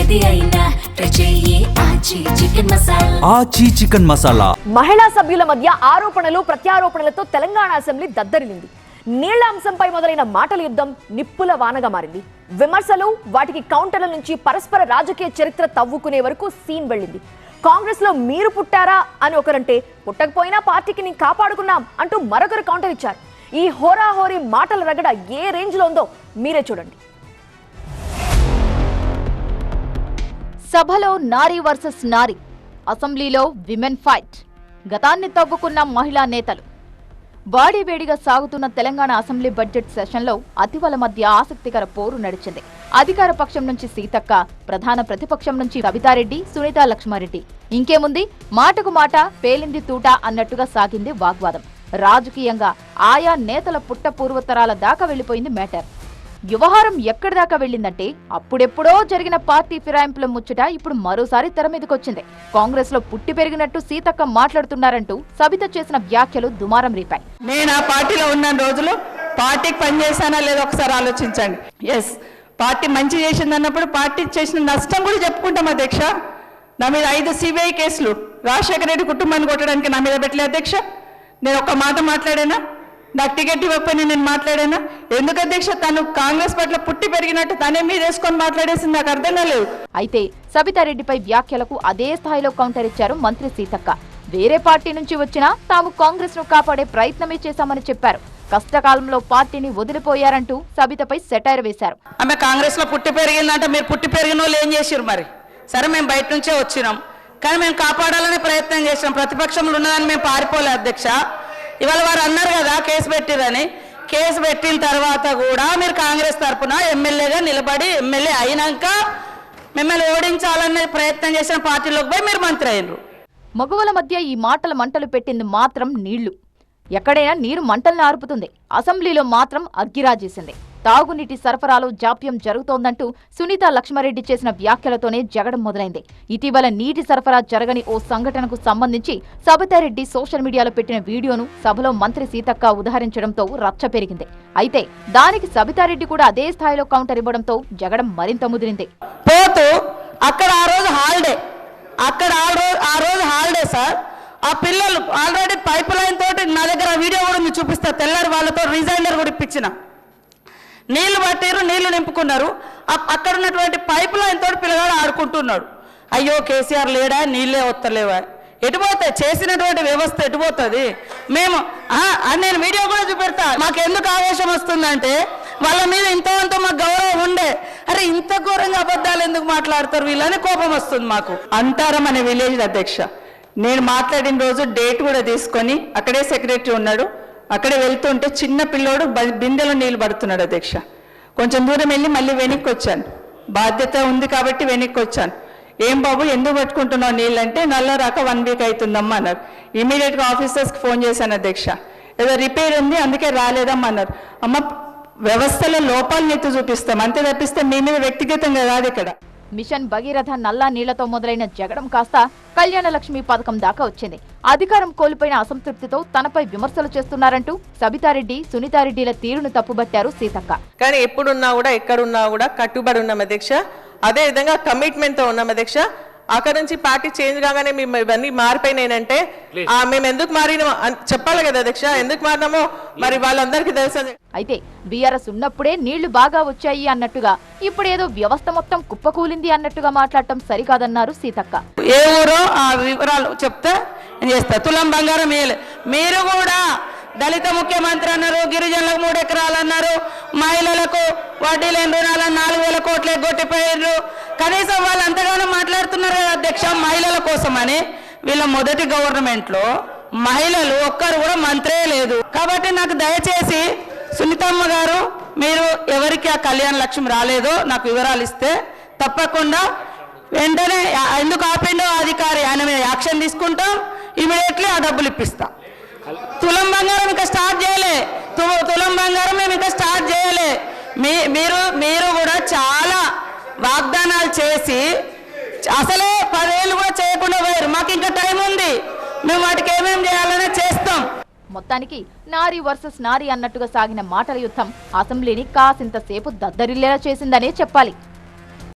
ఏది అయినా రుచి ఆచి చికెన్ మసాలా. ఆచి చికెన్ మసాలా. మహిళా సభ్యుల మధ్య ఆరోపణలు ప్రత్యారోపణలతో తెలంగాణ అసెంబ్లీ దద్దరిల్లింది. నీళ్ల అంశంపై మొదలైన మాటల యుద్ధం నిప్పుల వానగా మారింది. విమర్శలు, వాటికి కౌంటర్ల నుంచి పరస్పర రాజకీయ చరిత్ర తవ్వుకునే వరకు సీన్ వెళ్ళింది. కాంగ్రెస్ లో మీరు పుట్టారా అని ఒకరంటే, పుట్టకపోయినా పార్టీకి నేను కాపాడుకున్నాం అంటూ మరొకరు కౌంటర్ ఇచ్చారు. ఈ హోరాహోరీ మాటల రగడ ఏ రేంజ్ లో ఉందో మీరే చూడండి. సభలో నారీ వర్సెస్ నారీ, అసెంబ్లీలో విమెన్ ఫైట్. గతాన్ని తవ్వుకున్న మహిళా నేతలు. వాడివేడిగా సాగుతున్న తెలంగాణ అసెంబ్లీ బడ్జెట్ సెషన్లో అతివల మధ్య ఆసక్తికర పోరు నడిచింది. అధికార పక్షం నుంచి సీతక్క, ప్రధాన ప్రతిపక్షం నుంచి కవితారెడ్డి, సునీతా లక్ష్మారెడ్డి. ఇంకేముంది, మాటకు మాట పేలింది తూట అన్నట్టుగా సాగింది వాగ్వాదం. రాజకీయంగా ఆయా నేతల పుట్ట పూర్వతరాల దాకా వెళ్లిపోయింది మ్యాటర్. వ్యవహారం ఎక్కడి దాకా వెళ్లిందంటే, అప్పుడెప్పుడో జరిగిన పార్టీ ఫిరాయింపుల ముచ్చట ఇప్పుడు మరోసారి తెర మీదకొచ్చింది. కాంగ్రెస్ లో పుట్టి పెరిగినట్టు సీతక్క మాట్లాడుతున్నారంటూ సబిత చేసిన వ్యాఖ్యలు దుమారం రేపాయి. నేను ఆ పార్టీలో ఉన్న రోజులు పార్టీకి పనిచేశానా లేదో ఒకసారి ఆలోచించండి. ఎస్, పార్టీ మంచి చేసింది అన్నప్పుడు పార్టీ చేసిన నష్టం కూడా చెప్పుకుంటాం అధ్యక్ష. నా మీద 5 సిబిఐ కేసులు, రాజశేఖర రెడ్డి కుటుంబాన్ని కొట్టడానికి నా మీద పెట్టలే అధ్యక్ష. నేను ఒక్క మాట మాట్లాడానా? నాకు టికెట్ ఇవ్వకపోయినా నేను మాట్లాడానా? ఎందుకు అధ్యక్ష? తను కాంగ్రెస్ పట్ల పుట్టి పెరిగినట్టు తనే మీద వేసుకొని మాట్లాడేసింది, నాకు అర్థం కాలేదు. అయితే సబితారెడ్డిపై వ్యాఖ్యలకు అదే స్థాయిలో కౌంటర్ ఇచ్చారు మంత్రి సీతక్క. వేరే పార్టీ నుంచి వచ్చినా తాము కాంగ్రెస్ ను కాపాడే ప్రయత్నమే చేశామని చెప్పారు. కష్టకాలంలో పార్టీని వదిలిపోయారంటూ సబితపై సెటైర్ వేశారు. ఆమె కాంగ్రెస్ లో పుట్టి పెరిగిందంటే, మీరు పుట్టి పెరిగిన వాళ్ళు ఏం చేసారు మరి? సరే, మేము బయట నుంచే వచ్చినాం, కానీ మేము కాపాడాలనే ప్రయత్నం చేసినాం. ప్రతిపక్షంలో ఉన్నదాన్ని మేము పారిపోలే అధ్యక్ష. ఇవాళ వారు అన్నారు కదా కేసు పెట్టిరని. కేసు పెట్టిన తర్వాత కూడా మీరు కాంగ్రెస్ తరఫున ఎమ్మెల్యేగా నిలబడి, ఎమ్మెల్యే అయినాక మిమ్మల్ని ఓడించాలనే ప్రయత్నం చేసిన పార్టీలోకి పోయి మీరు మంత్రి అయ్యారు. మగవల మధ్య ఈ మాటల మంటలు పెట్టింది మాత్రం నీళ్లు. ఎక్కడైనా నీరు మంటల్ని ఆర్పుతుంది, అసెంబ్లీలో మాత్రం అగ్గిరాజేసింది. తాగునీటి సరఫరాలో జాప్యం జరుగుతోందంటూ సునీతా లక్ష్మారెడ్డి చేసిన వ్యాఖ్యలతోనే జగడం మొదలైంది. ఇటీవల నీటి సరఫరా జరగని ఓ సంఘటనకు సంబంధించి సబితారెడ్డి సోషల్ మీడియాలో పెట్టిన వీడియోను సభలో మంత్రి సీతక్క ఉదహరించడంతో రచ్చ పెరిగింది. అయితే దానికి సబితారెడ్డి కూడా అదే స్థాయిలో కౌంటర్ ఇవ్వడంతో జగడం మరింత ముదిరింది. పోతూ అక్కడ ఆ రోజు హాలిడే సార్. ఆ పిల్లలు ఆల్రెడీ పైప్ లైన్ తోటి, నా దగ్గర వీడియో కూడా మీరు చూపిస్తా, తెల్లారి వాళ్ళతో రిజైనర్ కూడా ఇప్పించిన. నీళ్లు పట్టారు, నీళ్లు నింపుకున్నారు. అక్కడ ఉన్నటువంటి పైప్ లైన్ తోటి పిల్లగాడు ఆడుకుంటున్నాడు. అయ్యో కేసీఆర్ లేడా, నీళ్ళే వస్తలేవా? ఎటుపోతాయి? చేసినటువంటి వ్యవస్థ ఎటుపోతుంది? నేను వీడియో కూడా చూపెడతా. మాకు ఎందుకు ఆవేశం వస్తుందంటే, వాళ్ళ మీద ఇంత మాకు గౌరవం ఉండే, అరే ఇంత ఘోరంగా అబద్ధాలు ఎందుకు మాట్లాడతారు వీళ్ళని కోపం వస్తుంది మాకు. అంతారం అనే విలేజ్ అధ్యక్ష, నేను మాట్లాడిన రోజు డేట్ కూడా తీసుకొని, అక్కడే సెక్రటరీ ఉన్నాడు, అక్కడే వెళ్తుంటే చిన్న పిల్లోడు బిందెలో నీళ్ళు పడుతున్నాడు అధ్యక్ష. కొంచెం దూరం వెళ్ళి మళ్ళీ వెనక్కి వచ్చాను. బాధ్యత ఉంది కాబట్టి వెనక్కి వచ్చాను. ఏం బాబు ఎందుకు పట్టుకుంటున్నావు నీళ్ళు అంటే, నల్ల రాక 1 వీక్ అవుతుందమ్మా అన్నారు. ఇమీడియట్గా ఆఫీసర్స్కి ఫోన్ చేశాను అధ్యక్ష. ఏదో రిపేర్ ఉంది అందుకే రాలేదమ్మా అన్నారు. అమ్మ, వ్యవస్థలో లోపాలను ఎత్తి చూపిస్తాం, అంతే తప్పిస్తే మీ మీద వ్యక్తిగతంగా కాదు ఇక్కడ. మిషన్ భగీరథ నల్లా నీళ్లతో మొదలైన జగడం కాస్త కళ్యాణ లక్ష్మి పథకం దాకా వచ్చింది. అధికారం కోల్పోయిన అసంతృప్తితో తనపై విమర్శలు చేస్తున్నారంటూ సబితారెడ్డి, సునీతారెడ్డిల తీరును తప్పుబట్టారు సీతక్క. కానీ ఎప్పుడున్నా కూడా, ఎక్కడున్నా కూడా కట్టుబడి ఉన్నాం అధ్యక్ష. అదే విధంగా కమిట్మెంట్ తో ఉన్నాం అధ్యక్ష. అక్కడ నుంచి పార్టీ చేంజ్ కాగానే మేము ఇవన్నీ మారిపోయినాయంటే మేము ఎందుకు మారినామో చెప్పాలి కదా అధ్యక్ష. ఎందుకు మారినామో మరి వాళ్ళందరికీ తెలుసు. అయితే బీఆర్ఎస్ ఉన్నప్పుడే నీళ్లు బాగా వచ్చాయి అన్నట్టుగా, ఇప్పుడేదో వ్యవస్థ మొత్తం కుప్పకూలింది అన్నట్టుగా మాట్లాడటం సరికాదన్నారు సీతక్క. ఏ ఊరో ఆ వివరాలు చెప్తే నేను చేస్తా. తులం బంగారం మీరు కూడా దళిత ముఖ్యమంత్రి అన్నారు, గిరిజనులకు 3 ఎకరాలు అన్నారు, మహిళలకు వడ్డీ లేని రుణాలను 4,000 కోట్లు ఎగ్గొట్టిపోయారు. కనీసం వాళ్ళు అంతగానో మాట్లాడుతున్నారు కదా అధ్యక్ష మహిళల కోసం అని. వీళ్ళ మొదటి గవర్నమెంట్లో మహిళలు ఒక్కరు కూడా మంత్రే లేదు. కాబట్టి నాకు దయచేసి సునీతమ్మ గారు, మీరు ఎవరికి ఆ కళ్యాణ లక్ష్మి రాలేదో నాకు వివరాలు ఇస్తే తప్పకుండా వెంటనే ఎందుకు ఆపిండో అధికారి ఆయన మీద యాక్షన్ తీసుకుంటాం. ఇమీడియట్లీ ఆ డబ్బులు ఇప్పిస్తాం. తులం బంగారం ఇంకా స్టార్ట్ చేయలే. తులం బంగారం మేము ఇంకా స్టార్ట్ చేయలే. మీరు కూడా చాలా వాగ్దానాలు చేసి అసలే 10 ఏళ్ళు కూడా చేయకుండా పోయారు. మాకు ఇంకా టైం ఉంది, మేము వాటికి ఏమేమి చేయాలనే చేస్తాం. మొత్తానికి నారీ వర్సెస్ నారీ అన్నట్టుగా సాగిన మాటల యుద్ధం అసెంబ్లీని కాసింతసేపు దద్దరిల్లేలా చేసిందనే చెప్పాలి.